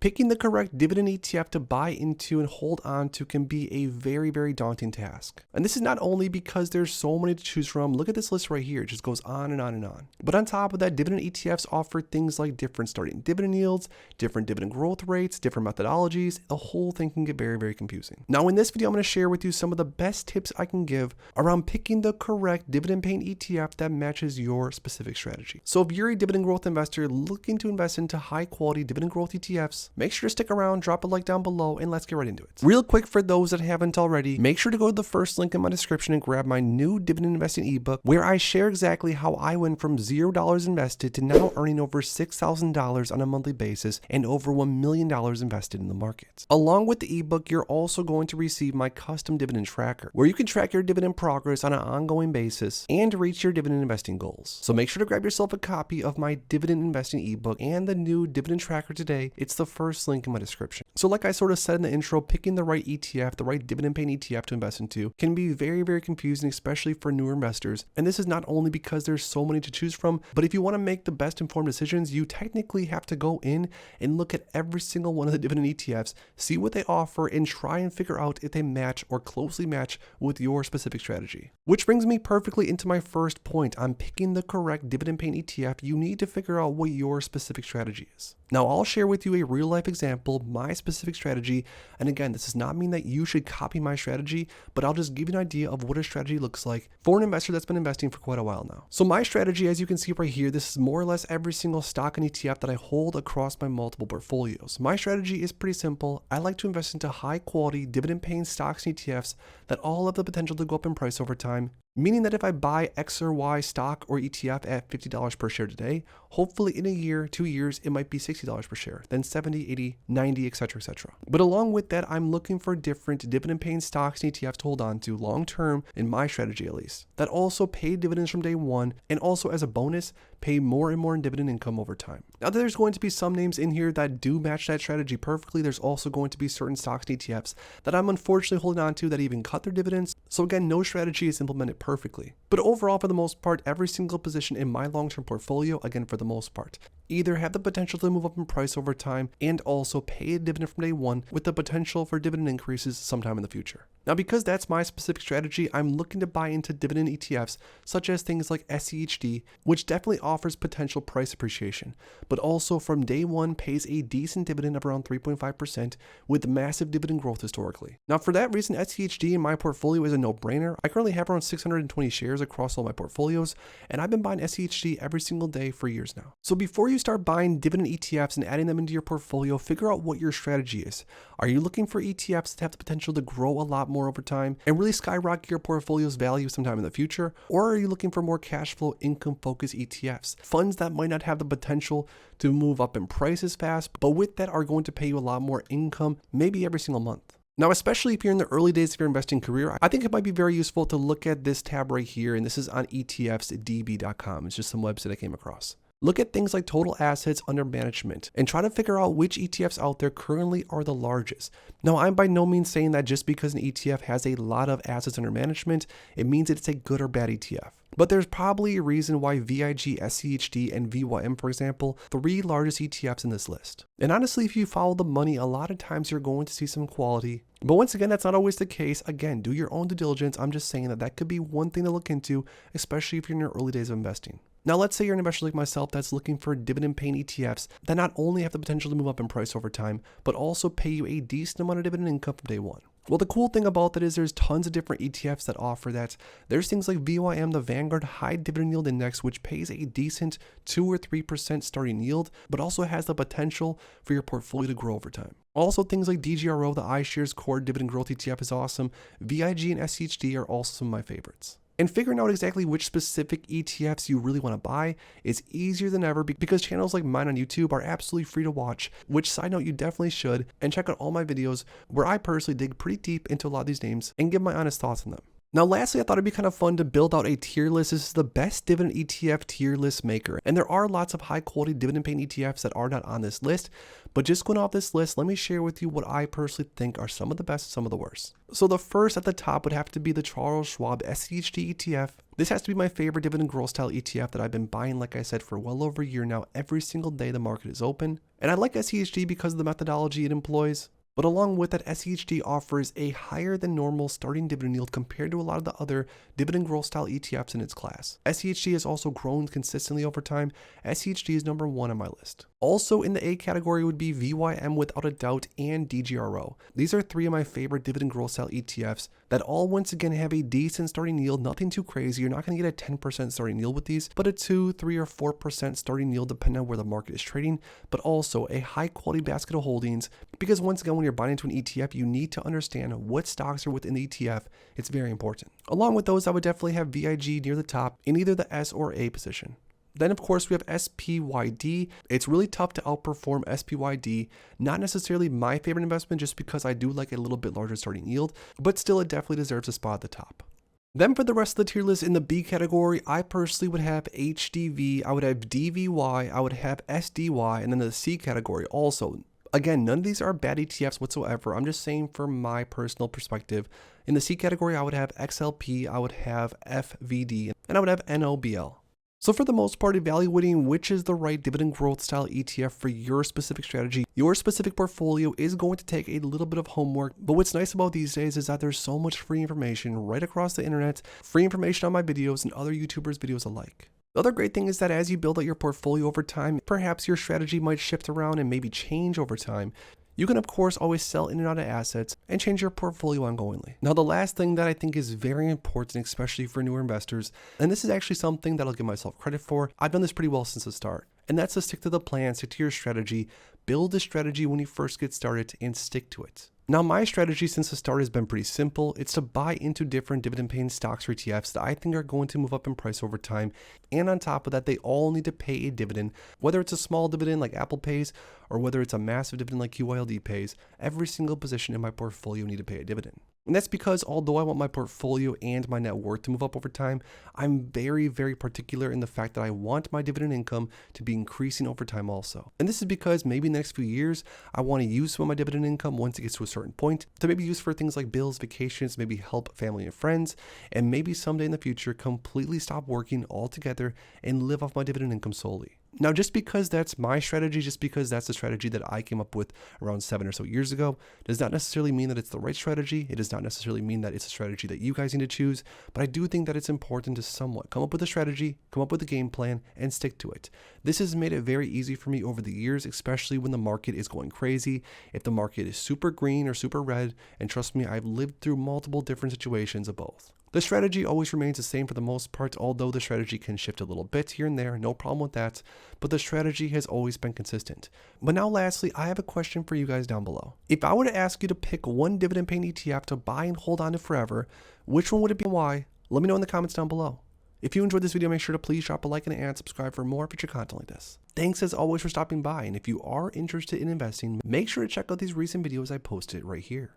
Picking the correct dividend ETF to buy into and hold on to can be a very, very daunting task. And this is not only because there's so many to choose from. Look at this list right here. It just goes on and on and on. But on top of that, dividend ETFs offer things like different starting dividend yields, different dividend growth rates, different methodologies. The whole thing can get very, very confusing. Now, in this video, I'm going to share with you some of the best tips I can give around picking the correct dividend paying ETF that matches your specific strategy. So if you're a dividend growth investor looking to invest into high quality dividend growth ETFs, make sure to stick around, drop a like down below, and let's get right into it. Real quick, for those that haven't already, make sure to go to the first link in my description and grab my new dividend investing ebook, where I share exactly how I went from $0 invested to now earning over $6,000 on a monthly basis and over $1 million invested in the markets. Along with the ebook, you're also going to receive my custom dividend tracker, where you can track your dividend progress on an ongoing basis and reach your dividend investing goals. So make sure to grab yourself a copy of my dividend investing ebook and the new dividend tracker today. It's the first link in my description. So like I sort of said in the intro, picking the right ETF, the right dividend paying ETF to invest into can be very, very confusing, especially for newer investors. And this is not only because there's so many to choose from, but if you want to make the best informed decisions, you technically have to go in and look at every single one of the dividend ETFs, see what they offer, and try and figure out if they match or closely match with your specific strategy. Which brings me perfectly into my first point on picking the correct dividend paying ETF. You need to figure out what your specific strategy is. Now, I'll share with you a real life example, my specific strategy. And again, this does not mean that you should copy my strategy, but I'll just give you an idea of what a strategy looks like for an investor that's been investing for quite a while now. So my strategy, as you can see right here, this is more or less every single stock and ETF that I hold across my multiple portfolios. My strategy is pretty simple. I like to invest into high quality dividend paying stocks and ETFs that all have the potential to go up in price over time. Meaning that if I buy X or Y stock or ETF at $50 per share today, hopefully in a year, 2 years, it might be $60 per share, then 70, 80, 90, etc., etc. But along with that, I'm looking for different dividend paying stocks and ETFs to hold on to long term, in my strategy at least, that also pay dividends from day one and also as a bonus, pay more and more in dividend income over time. Now, there's going to be some names in here that do match that strategy perfectly. There's also going to be certain stocks and ETFs that I'm unfortunately holding on to that even cut their dividends. So again, no strategy is implemented perfectly. But overall, for the most part, every single position in my long-term portfolio, again, for the most part, either have the potential to move up in price over time and also pay a dividend from day one with the potential for dividend increases sometime in the future. Now, because that's my specific strategy, I'm looking to buy into dividend ETFs such as things like SCHD, which definitely offers potential price appreciation, but also from day one pays a decent dividend of around 3.5% with massive dividend growth historically. Now, for that reason, SCHD in my portfolio is a no-brainer. I currently have around 620 shares across all my portfolios, and I've been buying SCHD every single day for years now. So before you start buying dividend ETFs and adding them into your portfolio, figure out what your strategy is. Are you looking for ETFs that have the potential to grow a lot more over time and really skyrocket your portfolio's value sometime in the future? Or are you looking for more cash flow income focused ETFs, funds that might not have the potential to move up in price as fast, but with that are going to pay you a lot more income, maybe every single month? Now, especially if you're in the early days of your investing career, I think it might be very useful to look at this tab right here, and this is on ETFsDB.com. It's just some website I came across. Look at things like total assets under management and try to figure out which ETFs out there currently are the largest. Now, I'm by no means saying that just because an ETF has a lot of assets under management, it means it's a good or bad ETF. But there's probably a reason why VIG, SCHD, and VYM, for example, 3 largest ETFs in this list. And honestly, if you follow the money, a lot of times you're going to see some quality. But once again, that's not always the case. Again, do your own due diligence. I'm just saying that that could be one thing to look into, especially if you're in your early days of investing. Now, let's say you're an investor like myself that's looking for dividend paying ETFs that not only have the potential to move up in price over time, but also pay you a decent amount of dividend income from day one. Well, the cool thing about that is there's tons of different ETFs that offer that. There's things like VYM, the Vanguard High Dividend Yield Index, which pays a decent 2 or 3% starting yield, but also has the potential for your portfolio to grow over time. Also, things like DGRO, the iShares Core Dividend Growth ETF is awesome. VIG and SCHD are also some of my favorites. And figuring out exactly which specific ETFs you really want to buy is easier than ever because channels like mine on YouTube are absolutely free to watch, which, side note, you definitely should, and check out all my videos where I personally dig pretty deep into a lot of these names and give my honest thoughts on them. Now, lastly, I thought it'd be kind of fun to build out a tier list. This is the best dividend ETF tier list maker. And there are lots of high quality dividend paying ETFs that are not on this list. But just going off this list, let me share with you what I personally think are some of the best, some of the worst. So the first at the top would have to be the Charles Schwab SCHD ETF. This has to be my favorite dividend growth style ETF that I've been buying, like I said, for well over a year now. Every single day the market is open. And I like SCHD because of the methodology it employs. But along with that, SCHD offers a higher than normal starting dividend yield compared to a lot of the other dividend growth style ETFs in its class. SCHD has also grown consistently over time. SCHD is number 1 on my list. Also in the A category would be VYM without a doubt and DGRO. These are 3 of my favorite dividend growth style ETFs that all once again have a decent starting yield, nothing too crazy. You're not going to get a 10% starting yield with these, but a 2, 3, or 4% starting yield depending on where the market is trading, but also a high quality basket of holdings, because once again, when you're buying into an ETF, you need to understand what stocks are within the ETF. It's very important. Along with those, I would definitely have VIG near the top in either the S or A position. Then, of course, we have SPYD. It's really tough to outperform SPYD. Not necessarily my favorite investment just because I do like a little bit larger starting yield, but still it definitely deserves a spot at the top. Then for the rest of the tier list in the B category, I personally would have HDV, I would have DVY, I would have SDY, and then the C category also. Again, none of these are bad ETFs whatsoever. I'm just saying for my personal perspective. In the C category, I would have XLP, I would have FVD, and I would have NOBL. So for the most part, evaluating which is the right dividend growth style ETF for your specific strategy, your specific portfolio is going to take a little bit of homework. But what's nice about these days is that there's so much free information right across the internet, free information on my videos and other YouTubers' videos alike. The other great thing is that as you build out your portfolio over time, perhaps your strategy might shift around and maybe change over time. You can, of course, always sell in and out of assets and change your portfolio ongoingly. Now, the last thing that I think is very important, especially for newer investors, and this is actually something that I'll give myself credit for, I've done this pretty well since the start, and that's to stick to the plan, stick to your strategy, build a strategy when you first get started, and stick to it. Now, my strategy since the start has been pretty simple. It's to buy into different dividend paying stocks or ETFs that I think are going to move up in price over time. And on top of that, they all need to pay a dividend, whether it's a small dividend like Apple pays, or whether it's a massive dividend like QYLD pays. Every single position in my portfolio need to pay a dividend. And that's because although I want my portfolio and my net worth to move up over time, I'm very, very particular in the fact that I want my dividend income to be increasing over time also. And this is because maybe in the next few years, I want to use some of my dividend income once it gets to a certain point to maybe use for things like bills, vacations, maybe help family and friends, and maybe someday in the future completely stop working altogether and live off my dividend income solely. Now, just because that's my strategy, just because that's the strategy that I came up with around 7 or so years ago, does not necessarily mean that it's the right strategy. It does not necessarily mean that it's a strategy that you guys need to choose, but I do think that it's important to somewhat come up with a strategy, come up with a game plan, and stick to it. This has made it very easy for me over the years, especially when the market is going crazy. If the market is super green or super red, and trust me, I've lived through multiple different situations of both. The strategy always remains the same for the most part, although the strategy can shift a little bit here and there, no problem with that, but the strategy has always been consistent. But now lastly, I have a question for you guys down below. If I were to ask you to pick one dividend paying ETF to buy and hold on to forever, which one would it be and why? Let me know in the comments down below. If you enjoyed this video, make sure to please drop a like and subscribe for more future content like this. Thanks as always for stopping by, and if you are interested in investing, make sure to check out these recent videos I posted right here.